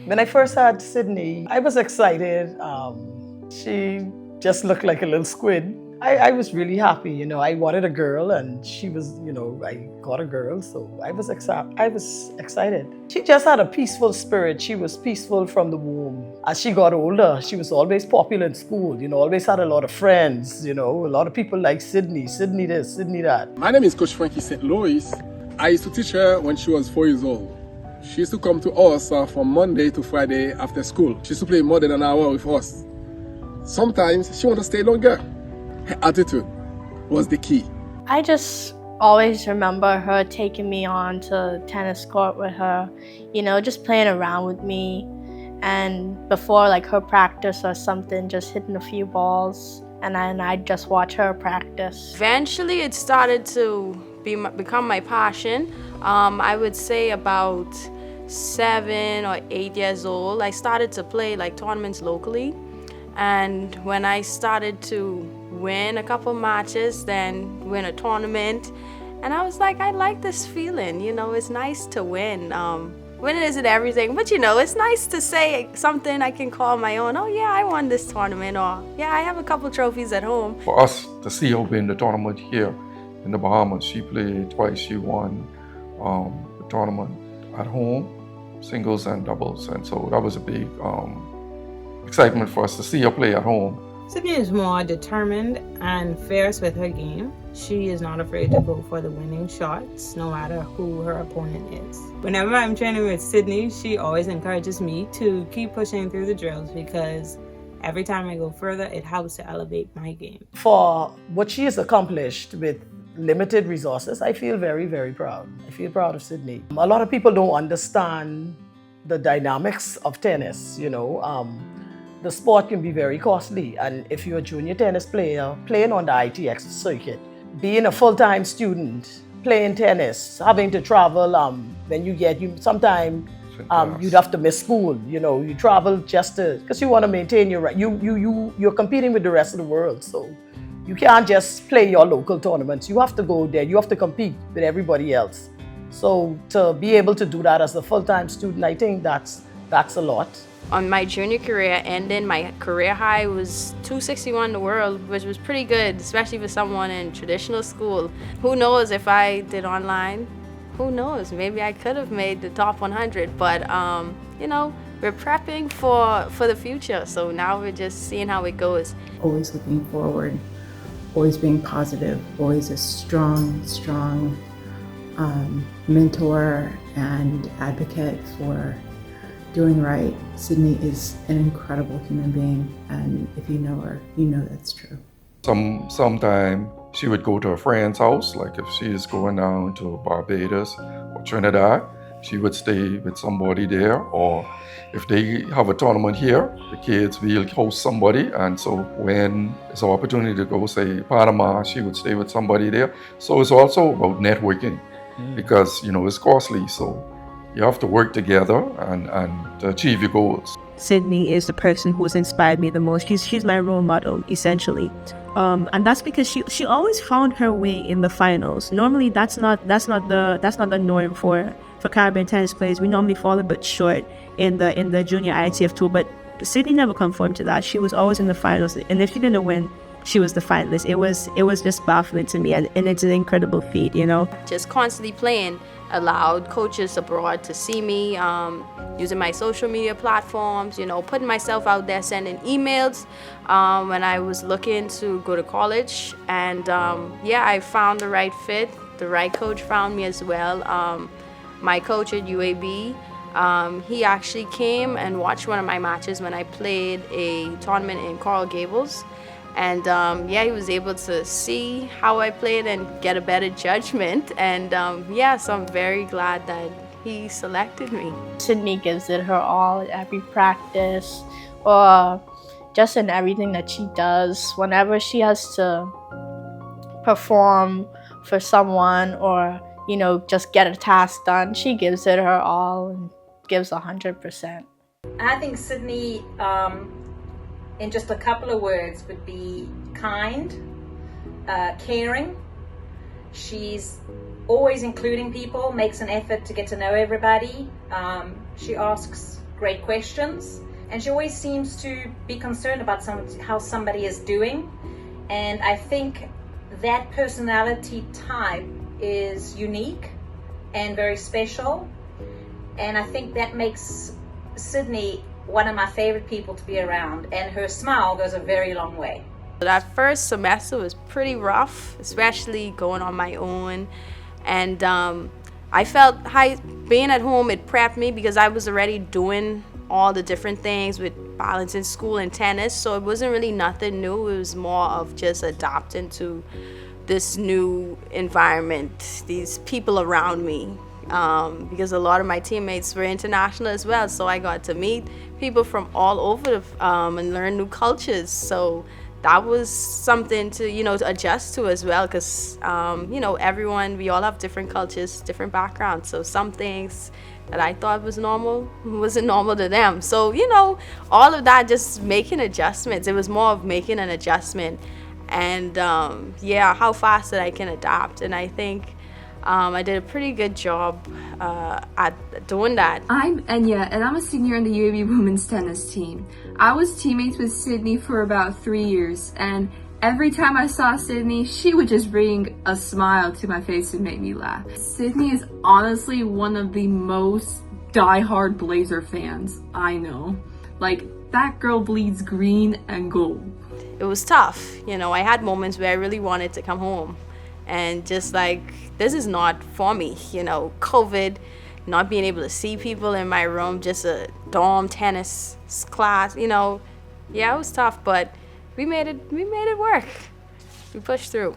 When I first had Sydney, I was excited. She just looked like a little squid. I was really happy, I wanted a girl and she was, I got a girl, so I was excited. She just had a peaceful spirit. She was peaceful from the womb. As she got older, she was always popular in school, always had a lot of friends, a lot of people like Sydney, Sydney this, Sydney that. My name is Coach Frankie St. Louis. I used to teach her when she was 4 years old. She used to come to us from Monday to Friday after school. She used to play more than an hour with us. Sometimes she wanted to stay longer. Her attitude was the key. I just always remember her taking me on to tennis court with her, just playing around with me. And before her practice or something, just hitting a few balls. And then I'd just watch her practice. Eventually it started to become my passion. I would say about 7 or 8 years old, I started to play tournaments locally. And when I started to win a couple matches, then win a tournament, and I was like, I like this feeling, it's nice to win. Winning isn't everything, but it's nice to say something I can call my own. Oh yeah, I won this tournament, or yeah, I have a couple trophies at home. For us to see her win the tournament here in the Bahamas, she played twice. She won the tournament at home, singles and doubles, and so that was a big excitement for us to see her play at home. Sydney is more determined and fierce with her game. She is not afraid to go for the winning shots, no matter who her opponent is. Whenever I'm training with Sydney, she always encourages me to keep pushing through the drills because every time I go further, it helps to elevate my game. For what she has accomplished with limited resources, I feel very, very proud. I feel proud of Sydney. A lot of people don't understand the dynamics of tennis, The sport can be very costly, and if you're a junior tennis player playing on the ITX circuit, being a full-time student, playing tennis, having to travel, when sometimes you'd have to miss school, you travel just because you want to maintain you're competing with the rest of the world, so you can't just play your local tournaments. You have to go there, you have to compete with everybody else. So to be able to do that as a full-time student, I think that's a lot. On my junior career ending, my career high was 261 in the world, which was pretty good, especially for someone in traditional school. Who knows if I did online? Who knows? Maybe I could have made the top 100, but we're prepping for the future. So now we're just seeing how it goes. Always looking forward, always being positive, always a strong mentor and advocate for doing right. Sydney is an incredible human being, and if you know her, you know that's true. Sometime she would go to a friend's house, like if she is going down to Barbados or Trinidad, she would stay with somebody there, or if they have a tournament here, the kids will host somebody, and so when it's an opportunity to go, say, Panama, she would stay with somebody there. So it's also about networking, because, it's costly, so you have to work together and to achieve your goals. Sydney is the person who's inspired me the most. She's my role model, essentially. And that's because she always found her way in the finals. Normally that's not the norm for Caribbean tennis players. We normally fall a bit short in the junior ITF tour, but Sydney never conformed to that. She was always in the finals, and if she didn't win, she was the finalist. It was just baffling to me, and it's an incredible feat, Just constantly playing allowed coaches abroad to see me, using my social media platforms, putting myself out there, sending emails when I was looking to go to college. And I found the right fit. The right coach found me as well. My coach at UAB, he actually came and watched one of my matches when I played a tournament in Coral Gables. And he was able to see how I played and get a better judgment. And so I'm very glad that he selected me. Sydney gives it her all at every practice, or just in everything that she does. Whenever she has to perform for someone or, just get a task done, she gives it her all and gives 100%. I think Sydney, in just a couple of words, would be kind, caring. She's always including people, makes an effort to get to know everybody. She asks great questions, and she always seems to be concerned about how somebody is doing. And I think that personality type is unique and very special. And I think that makes Sydney one of my favorite people to be around. And her smile goes a very long way. That first semester was pretty rough, especially going on my own. And I felt being at home, it prepped me because I was already doing all the different things with balancing school and tennis. So it wasn't really nothing new. It was more of just adapting to this new environment, these people around me. Because a lot of my teammates were international as well. So I got to meet people from all over and learn new cultures. So that was something to, to adjust to as well, because, everyone, we all have different cultures, different backgrounds. So some things that I thought was normal wasn't normal to them. So, all of that, just making adjustments. It was more of making an adjustment and, how fast that I can adapt. And I think I did a pretty good job at doing that. I'm Enya, and I'm a senior on the UAB women's tennis team. I was teammates with Sydney for about 3 years, and every time I saw Sydney, she would just bring a smile to my face and make me laugh. Sydney is honestly one of the most diehard Blazer fans I know. Like, that girl bleeds green and gold. It was tough. I had moments where I really wanted to come home and just like, this is not for me. COVID, not being able to see people in my room, just a dorm tennis class, it was tough, but we made it work. We pushed through.